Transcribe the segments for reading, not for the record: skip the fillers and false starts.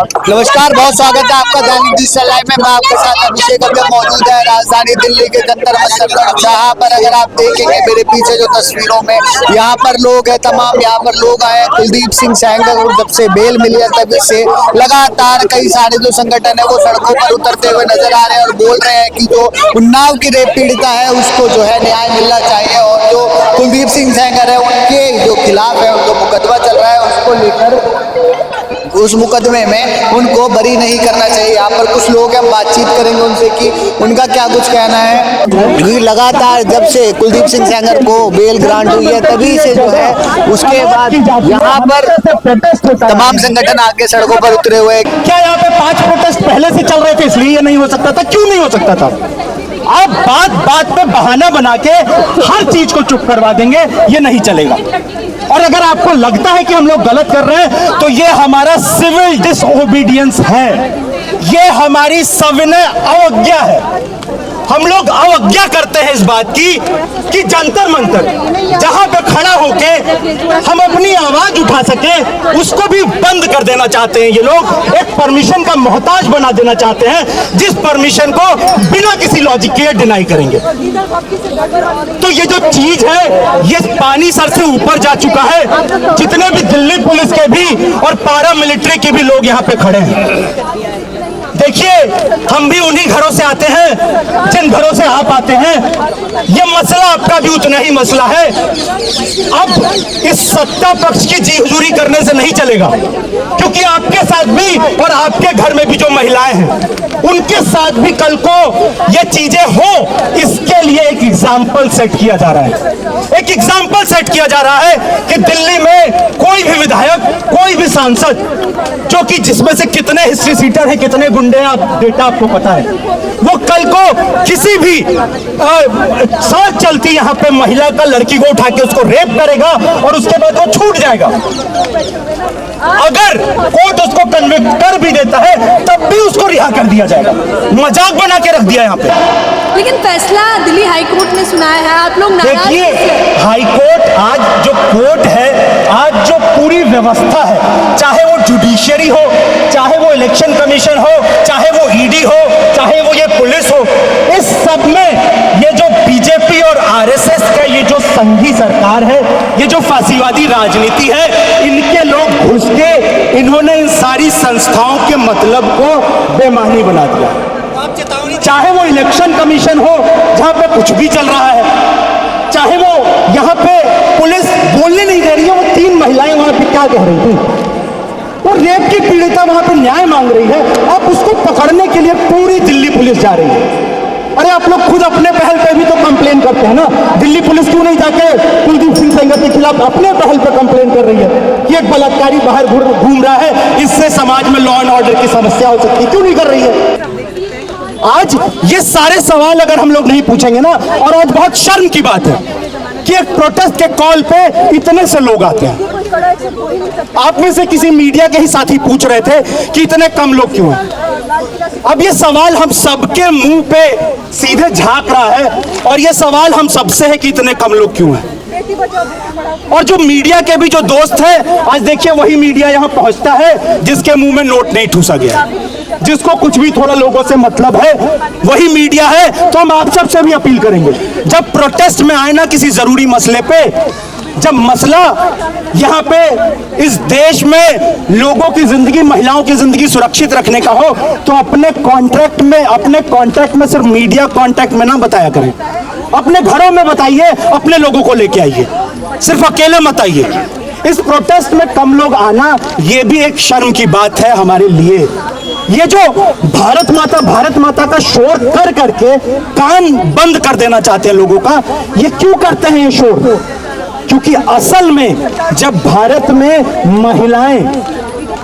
नमस्कार, बहुत स्वागत है आपका दैनिक डिजिटल लाइव में। मैं आपके साथ अभिषेक अभी मौजूद है राजधानी दिल्ली के जंतर मंतर पर, जहाँ पर अगर आप देखेंगे मेरे पीछे जो तस्वीरों में यहाँ पर लोग हैं, तमाम यहाँ पर लोग आए। कुलदीप सिंह सेंगर को जब से बेल मिली है तभी से लगातार कई सारे जो संगठन है वो सड़कों पर उतरते हुए नजर आ रहे हैं और बोल रहे हैं कि जो उन्नाव की रेप पीड़िता है उसको जो है न्याय मिलना चाहिए और जो कुलदीप सिंह सेंगर है उनके जो खिलाफ है उनको मुकदमा चल रहा है उसको लेकर उस मुकदमे में उनको बरी नहीं करना चाहिए। यहाँ पर कुछ लोग हैं, बातचीत करेंगे उनसे कि उनका क्या कुछ कहना है। क्योंकि लगातार जब से कुलदीप सिंह सेंगर को बेल ग्रांट हुई है तभी से जो है उसके बाद यहाँ पर तमाम संगठन आके सड़कों पर उतरे हुए। क्या यहाँ पे 5 प्रोटेस्ट पहले से चल रहे थे इसलिए ये नहीं हो सकता था? क्यों नहीं हो सकता था? आप बात बात पे बहाना बना के हर चीज को चुप करवा देंगे, ये नहीं चलेगा। और अगर आपको लगता है कि हम लोग गलत कर रहे हैं तो ये हमारा सिविल डिसओबीडियंस है, ये हमारी सविनय अवज्ञा है। हम लोग अवज्ञा करते हैं इस बात की कि जंतर मंतर जहां पे खड़ा होके हम अपनी आवाज उठा सके उसको भी बंद कर देना चाहते हैं ये लोग। एक परमिशन का मोहताज बना देना चाहते हैं जिस परमिशन को बिना किसी लॉजिक के डिनाई करेंगे। तो ये जो चीज है ये पानी सर से ऊपर जा चुका है। जितने भी दिल्ली पुलिस के भी और पारा मिलिट्री के भी लोग यहाँ पे खड़े हैं। देखिए, हम भी उन्हीं घरों से आते हैं जिन घरों से आप आते हैं। ये मसला आपका भी उतना ही मसला है। अब इस सत्ता पक्ष की जी हुजूरी करने से नहीं चलेगा, क्योंकि आपके साथ भी और आपके घर में भी जो महिलाएं हैं उनके साथ भी कल को ये चीजें हो, इसके लिए एक एग्जाम्पल सेट किया जा रहा है। एक एग्जाम्पल सेट किया जा रहा है कि दिल्ली में कोई भी विधायक, कोई भी सांसद, जो कि जिसमें से कितने हिस्ट्री सीटर हैं, कितने गुंडे डेटा आपको पता है, वो कल को किसी भी सड़क चलती यहाँ पे महिला का, लड़की को उठा के उसको रेप करेगा और उसके बाद वो छूट जाएगा। अगर कोर्ट उसको कन्विक्ट कर भी देता है तब भी उसको रिहा कर दिया जाएगा। मजाक बना के रख दिया यहाँ पे। लेकिन फैसला दिल्ली हाई कोर्ट ने सुनाया है, आप लोग देखिए, हाई कोर्ट आज जो कोर्ट है, आज जो पूरी व्यवस्था है, चाहे वो जुडिशियरी हो, चाहे वो इलेक्शन कमीशन हो, चाहे वो ईडी हो, चाहे वो ये पुलिस हो, इस सब में ये जो बीजेपी और आरएसएस का ये जो संघी सरकार है, ये जो फांसीवादी राजनीति है, इनके लोग घुस के इन्होंने इन सारी संस्थाओं के मतलब को बेमानी बना दिया। चाहे वो इलेक्शन कमीशन हो जहां पे कुछ भी चल रहा है, चाहे वो यहाँ पे पुलिस बोलने नहीं दे रही है। वो 3 महिलाएं वहां पे क्या कह रही थी, वो रेप की पीड़िता वहां पे न्याय मांग रही है, अब उसको पकड़ने के लिए पूरी दिल्ली पुलिस जा रही है। अरे आप लोग खुद अपने पहल पे भी तो कंप्लेन करते हैं ना। दिल्ली पुलिस क्यों नहीं जाके कुलदीप सिंह सेंगर के खिलाफ अपने पहल पे कंप्लेन कर रही है कि एक बलात्कारी बाहर घूम रहा है, इससे समाज में लॉ एंड ऑर्डर की समस्या हो सकती है, क्यों नहीं कर रही है? आज ये सारे सवाल अगर हम लोग नहीं पूछेंगे ना, और आज बहुत शर्म की बात है कि एक प्रोटेस्ट के कॉल पे इतने से लोग आते हैं। आप में से किसी मीडिया के ही साथी पूछ रहे थे कि इतने कम लोग क्यों हैं। अब ये सवाल हम सबके मुंह पे सीधे झांक रहा है और ये सवाल हम सबसे है कि इतने कम लोग क्यों हैं। और जो मीडिया के भी जो दोस्त हैं, आज देखिए वही मीडिया यहाँ पहुंचता है जिसके मुंह में नोट नहीं ठूसा गया, जिसको कुछ भी थोड़ा लोगों से मतलब है, वही मीडिया है। तो हम आप सबसे भी अपील करेंगे, जब प्रोटेस्ट में आए ना किसी जरूरी मसले पे, जब मसला यहाँ पे इस देश में लोगों की जिंदगी, महिलाओं की जिंदगी सुरक्षित रखने का हो, तो अपने कॉन्ट्रैक्ट में सिर्फ मीडिया कॉन्ट्रैक्ट में ना बताया करें, अपने घरों में बताइए, अपने लोगों को लेके आइए, सिर्फ अकेले मत आइए। इस प्रोटेस्ट में कम लोग आना ये भी एक शर्म की बात है हमारे लिए। ये जो भारत माता का शोर कर करके कान बंद कर देना चाहते हैं लोगों का, ये क्यों करते हैं ये शोर? क्योंकि असल में जब भारत में महिलाएं,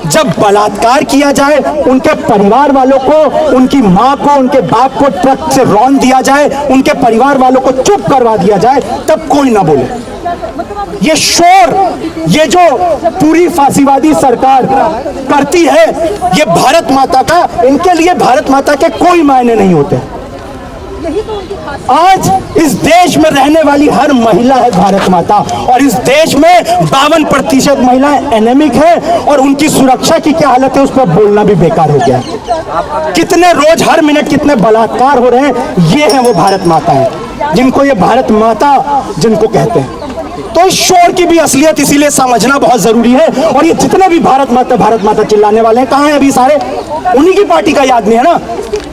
जब बलात्कार किया जाए, उनके परिवार वालों को, उनकी माँ को, उनके बाप को ट्रक से रौंद दिया जाए, उनके परिवार वालों को चुप करवा दिया जाए, तब कोई ना बोले। ये शोर, ये जो पूरी फांसीवादी सरकार करती है, ये भारत माता का, इनके लिए भारत माता के कोई मायने नहीं होते। आज इस देश में रहने वाली हर महिला है भारत माता, और इस देश में 52% महिलाएं एनेमिक है, और उनकी सुरक्षा की क्या हालत है उस पर बोलना भी बेकार हो गया। कितने रोज हर मिनट कितने बलात्कार हो रहे हैं, ये है वो भारत माता है जिनको ये भारत माता जिनको कहते हैं। तो इस शोर की भी असलियत इसीलिए समझना बहुत जरूरी है। और ये जितने भी भारत माता चिल्लाने वाले हैं, कहाँ हैं अभी सारे? उन्हीं की पार्टी का आदमी है ना।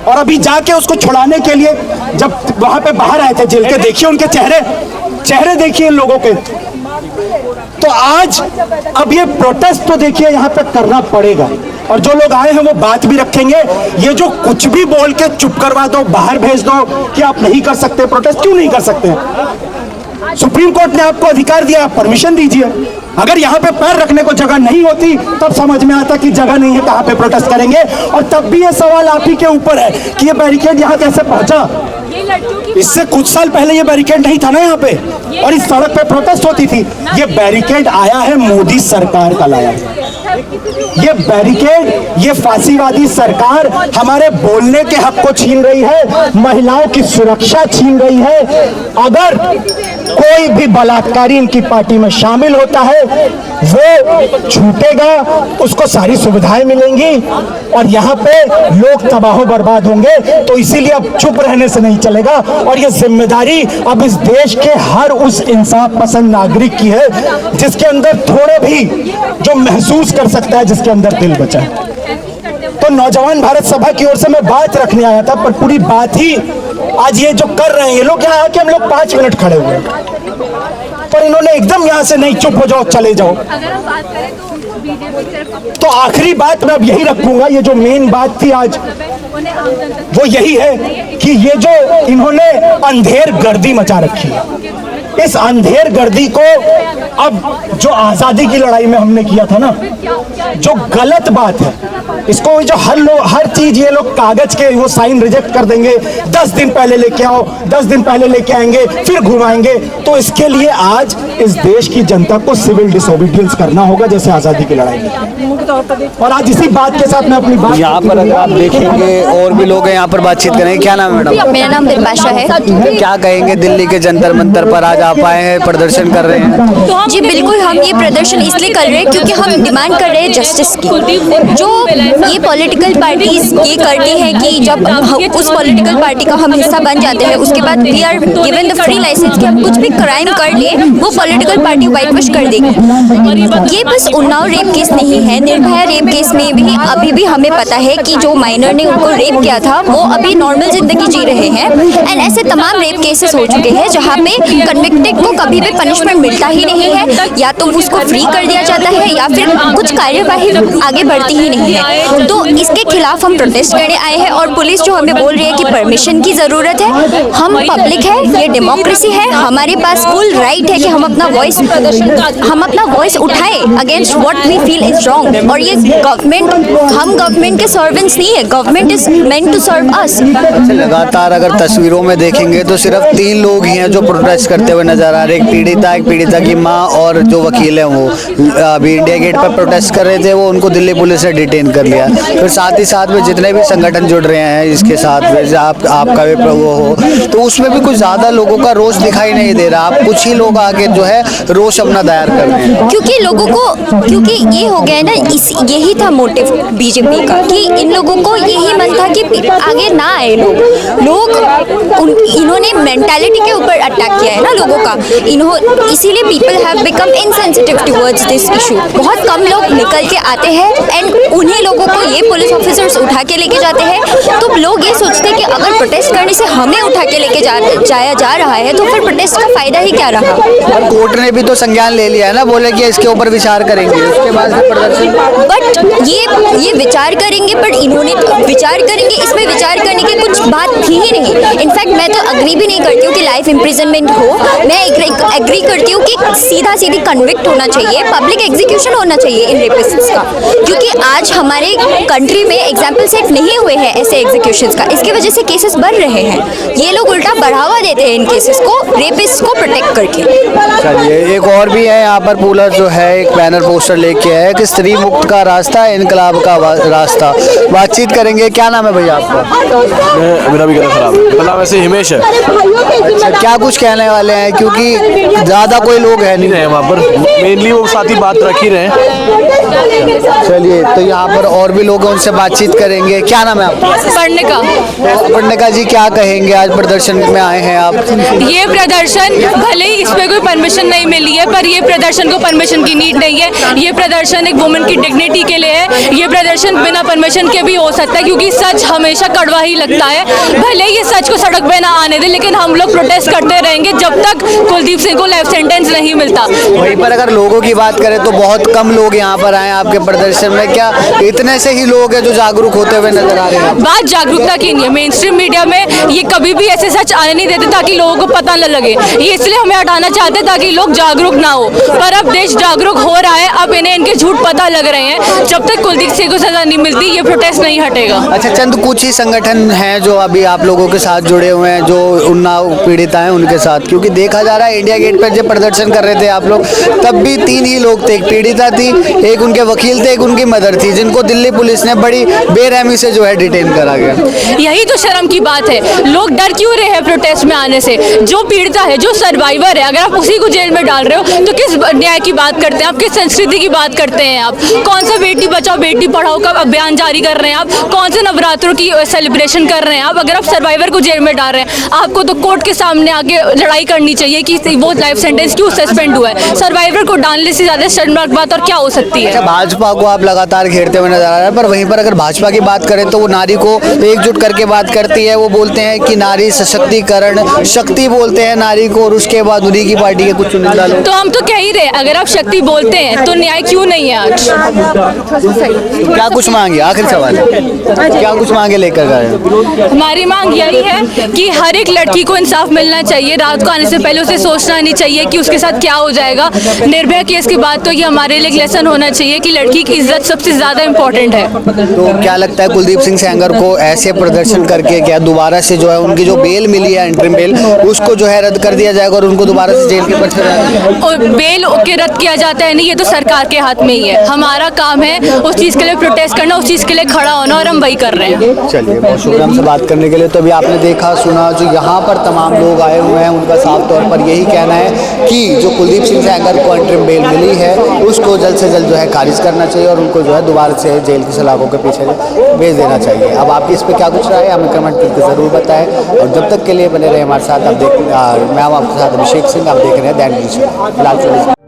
और अभी जाके उसको छुड़ाने के लिए जब वहां पे बाहर आए थे जेल के, देखिए उनके चेहरे देखिए इन लोगों के। तो आज अब ये प्रोटेस्ट तो देखिए यहाँ पे करना पड़ेगा, और जो लोग आए हैं वो बात भी रखेंगे। ये जो कुछ भी बोल के चुप करवा दो, बाहर भेज दो कि आप नहीं कर सकते प्रोटेस्ट, क्यों नहीं कर सकते? सुप्रीम कोर्ट ने आपको अधिकार दिया, आप परमिशन दीजिए। अगर यहाँ पे पैर रखने को जगह नहीं होती तब समझ में आता कि जगह नहीं है, कहाँ पे प्रोटेस्ट करेंगे। और तब भी ये सवाल आप ही के ऊपर है कि ये बैरिकेड यहाँ कैसे पहुंचा। इससे कुछ साल पहले ये बैरिकेड नहीं था ना यहाँ पे, और इस सड़क पे प्रोटेस्ट होती थी। ये बैरिकेड आया है मोदी सरकार का लाया। ये बैरिकेड, ये फांसीवादी सरकार हमारे बोलने के हक को छीन रही है, महिलाओं की सुरक्षा छीन रही है। अगर कोई भी बलात्कारी इनकी पार्टी में शामिल होता है वो छूटेगा, उसको सारी सुविधाएं मिलेंगी, और यहाँ पे लोग तबाह बर्बाद होंगे। तो इसीलिए अब चुप रहने से नहीं चलेगा, और ये जिम्मेदारी अब इस देश के हर उस इंसाफ पसंद नागरिक की है जिसके अंदर थोड़े भी जो महसूस कर सकता है, जिसके अंदर दिल बचा है। तो नौजवान भारत सभा की ओर से मैं बात रखने आया था, पर पूरी बात ही आज ये जो कर रहे हैं ये लोग, यहाँ आके हम लोग 5 मिनट खड़े हुए, पर इन्होंने एकदम यहाँ से नहीं, चुप हो जाओ चले जाओ। अगर हम बात करें तो आखिरी बात मैं अब यही रखूंगा, ये जो मेन बात थी आज वो यही है कि ये जो इन्होंने अंधेर गर्दी मचा रखी है, इस अंधेर गर्दी को अब जो आजादी की लड़ाई में हमने किया था ना, जो गलत बात है, इसको जो हर चीज ये लोग कागज के वो साइन रिजेक्ट कर देंगे, 10 दिन पहले लेके आओ, 10 दिन पहले लेके आएंगे, फिर घुमाएंगे। तो इसके लिए आज इस देश की जनता को सिविल डिसोबीडियंस करना होगा, जैसे आजादी की लड़ाई में। और आज इसी बात के साथ मैं अपनी बात यहाँ पर अगर आप देखेंगे और भी लोग हैं यहाँ पर बातचीत करेंगे। क्या नाम है मैडम? मेरा नाम बिरबाशा है। क्या कहेंगे दिल्ली के जंतर मंतर पर आज आप आए हैं, प्रदर्शन कर रहे हैं? जी बिल्कुल, हम ये प्रदर्शन इसलिए कर रहे हैं क्योंकि हम डिमांड कर रहे हैं जस्टिस की। जो ये पॉलिटिकल पार्टीज ये करती है कि जब उस पॉलिटिकल पार्टी का हम हिस्सा बन जाते हैं, उसके बाद we are given the free licence कि हम कुछ भी क्राइम कर लिए, वो पॉलिटिकल पार्टी व्हाइट वॉश कर देगी। ये बस उन्नाव रेप केस नहीं है, निर्भया रेप केस में भी अभी भी हमें पता है कि जो माइनर ने उनको रेप किया था वो अभी नॉर्मल जिंदगी जी रहे हैं। एंड ऐसे तमाम रेप केसेस हो चुके हैं जहाँ पे कन्विक्टेड को कभी भी पनिशमेंट मिलता ही नहीं है, या तो उसको फ्री कर दिया जाता है या फिर कुछ कार्यवाही आगे बढ़ती ही नहीं है। तो इसके खिलाफ हम प्रोटेस्ट करने आए हैं, और पुलिस जो हमें बोल रही है कि परमिशन की जरूरत है। हम पब्लिक है, ये डेमोक्रेसी है, हमारे पास फुल राइट है कि हम अपना वॉइस उठाए against what we feel is wrong. और ये गवर्नमेंट, हम गवर्नमेंट के सर्वेंट्स नहीं है, government is meant to serve us. लगातार अगर तस्वीरों में देखेंगे तो सिर्फ 3 लोग ही हैं जो प्रोटेस्ट करते हुए नजर आ रहे हैं। एक पीड़िता की माँ और जो वकील हैं वो अभी इंडिया गेट पर प्रोटेस्ट कर रहे थे, वो उनको दिल्ली पुलिस ने डिटेन कर लिया। फिर साथ ही साथ में जितने भी संगठन जुड़ रहे हैं इसके साथ में, आपका भी वो हो, तो उसमें भी कुछ ज्यादा लोगों का रोष दिखाई नहीं दे रहा। आप कुछ ही लोग आगे जो है रोष अपना दायर कर रहे हैं, क्योंकि लोगों को, क्योंकि ये हो गया है ना, यही था मोटिव बीजेपी का कि इन लोगों को यही मन था कि आगे ना आए लोग इन्होंने मेंटालिटी के ऊपर अटैक किया है ना लोगों का, इसीलिए people have become insensitive towards this issue. बहुत कम लोग निकल के आते हैं एंड उन्हीं लोगों को ये पुलिस ऑफिसर्स उठा के लेके जाते हैं। तो लोग ये सोचते हैं कि अगर प्रोटेस्ट करने से हमें उठा के लेके जाया जा रहा है तो फिर प्रोटेस्ट का फायदा ही क्या रहा। और कोर्ट ने भी तो संज्ञान ले लिया है ना, बोले कि इसके ऊपर विचार करेंगे, उसके बाद प्रदर्शन। बट ये विचार करेंगे, बट इन्होंने विचार करेंगे, इसमें विचार करने की कुछ बात थी ही नहीं। इनफैक्ट मैं तो अग्री भी नहीं करती हूँ कि लाइफ इम्प्रिजनमेंट हो, मैं एग्री करती हूँ कि सीधा सीधी कन्विक्ट होना चाहिए, पब्लिक एग्जीक्यूशन होना चाहिए इन रेपिस्ट्स का, क्योंकि आज हमारे कंट्री में एग्जाम्पल सेट नहीं हुए हैं ऐसे एग्जीक्यूशंस का। इसकी वजह से केसेस बढ़ रहे हैं। ये लोग उल्टा बढ़ावा देते हैं इन केसेस को, रेपिस्ट को प्रोटेक्ट करके। चलिए, एक और भी है यहाँ पर पुलिस जो है एक बैनर पोस्टर लेके है कि स्त्री मुक्त का रास्ता, इनकलाब का रास्ता। बातचीत करेंगे। क्या नाम है भैया आपका? मेरा भी गला खराब है। मेरा नाम ऐसे हिमेश है। अच्छा, क्या कुछ कहने वाले हैं, क्योंकि ज्यादा कोई लोग है नहीं है वहाँ पर, मेनली वो साथी बात रख ही रहे हैं। चलिए, तो यहाँ पर और भी लोग हैं, उनसे बातचीत करेंगे। क्या नाम है आपका? पढ़ने का जी, क्या कहेंगे? आज प्रदर्शन में आए हैं आप। ये प्रदर्शन भले ही इस पे कोई परमिशन नहीं मिली है, पर ये प्रदर्शन को परमिशन की नीड नहीं है। ये प्रदर्शन एक वुमेन की डिग्निटी के लिए है। ये प्रदर्शन बिना परमिशन के भी हो सकता है, क्योंकि सच हमेशा कड़वा ही लगता है। भले ही ये सच को सड़क पे ना आने दे, लेकिन हम लोग प्रोटेस्ट करते रहेंगे जब तक कुलदीप सिंह को लाइफ सेंटेंस नहीं मिलता। वहीं पर अगर लोगों की बात करें तो बहुत कम लोग यहाँ पर आए आपके प्रदर्शन में। क्या इतने से ही लोग हैं जो जागरूक होते हुए नजर आ रहे हैं? बात जागरूकता की नहीं है। मेन स्ट्रीम मीडिया में ये कभी भी ऐसे सच आने नहीं देते ताकि लोगों को पता न लगे। ये इसलिए हमें हटाना चाहते हैं ताकि लोग जागरूक ना हो, पर अब देश जागरूक हो रहा है। अब इन्हें इनके झूठ पता लग रहे हैं। जब तक कुलदीप सिंह को सजा नहीं मिलती ये प्रोटेस्ट नहीं हटेगा। अच्छा, चंद कुछ ही संगठन हैं जो अभी आप लोगों के साथ जुड़े हुए हैं, जो उन्नाव पीड़िता हैं उनके साथ, क्योंकि देखा जा रहा है इंडिया गेट पर जब प्रदर्शन कर रहे थे आप लोग, तब भी 3 ही लोग थे। एक पीड़िता थी, एक उनके वकील थे, एक उनकी मदर थी, जिनको दिल्ली पुलिस ने बड़ी बेरहमी से जो है डिटेन करा गया। यही तो शर्म की बात है। लोग डर क्यों रहे हैं प्रोटेस्ट में आने से? जो पीड़िता है, जो सर्वाइवर है, अगर आप उसी को जेल में डाल रहे हो तो किस न्याय की बात करते हैं आप? किस संस्कृति की बात करते हैं आप? कौन सा बेटी बचाओ बेटी पढ़ाओ का अभियान जारी कर रहे हैं आप? कौन से नवरात्रों की सेलिब्रेशन कर रहे हैं आप? अगर आप सर्वाइवर को जेल में डाल रहे हैं, आपको तो कोर्ट के सामने आके लड़ाई करनी चाहिए कि वो लाइफ सेंटेंस क्यों सस्पेंड हुआ है। सर्वाइवर को डालने से ज्यादा शर्मनाक बात और क्या हो सकती है? अच्छा, भाजपा को आप लगातार घेरते हुए नजर आ रहे हैं, पर वहीं पर अगर भाजपा की बात करें तो वो नारी को एकजुट करके बात करती है। वो बोलते हैं कि नारी सशक्तिकरण, शक्ति बोलते हैं नारी को, और उसके बाद उन्हीं की पार्टी के कुछ चुनिंदा लोग। तो हम तो कह ही रहे, अगर आप शक्ति बोलते हैं तो न्याय क्यों नहीं है आज? क्या कुछ मांगे? आखिरी सवाल है, क्या कुछ मांगे लेकर गए? हमारी मांग यही है कि हर एक लड़की को इंसाफ मिलना चाहिए। रात को आने से पहले उसे सोचना नहीं चाहिए कि उसके साथ क्या हो जाएगा। निर्भया केस की बात तो ये हमारे लिए एक लेसन होना चाहिए कि लड़की की इज्जत सबसे ज्यादा इम्पोर्टेंट है। तो क्या लगता है कुलदीप सिंह सेंगर को ऐसे प्रदर्शन करके क्या दोबारा से जो है उनकी जो बेल मिली है, इंटरिम बेल, उसको जो है रद्द कर दिया जाएगा और उनको दोबारा से जेल के पट और बेल के रद्द किया जाता है नहीं, ये तो सरकार के हाथ में ही है। हमारा काम है उस चीज के लिए प्रोटेस्ट करना, उस चीज के लिए खड़ा होना, और हम वही कर रहे हैं। चलिए, बहुत शुक्रिया हमसे बात करने के लिए। तो अभी आपने देखा सुना, जो यहाँ पर तमाम लोग आए हुए हैं, उनका साफ तौर पर यही कहना है कि जो कुलदीप सिंह सेंगर को इंटरिम बेल मिली है उसको जल्द से जल्द जो है खारिज करना चाहिए और उनको जो है दोबारा से जेल की सलाखों के पीछे भेज देना चाहिए। अब आपकी इस पर क्या कुछ राय है हमें कमेंट करके ज़रूर बताएं, और जब तक के लिए बने रहे हमारे साथ। मैं आपके साथ अभिषेक सिंह, आप देख रहे हैं दैनिक न्यूज़। फिलहाल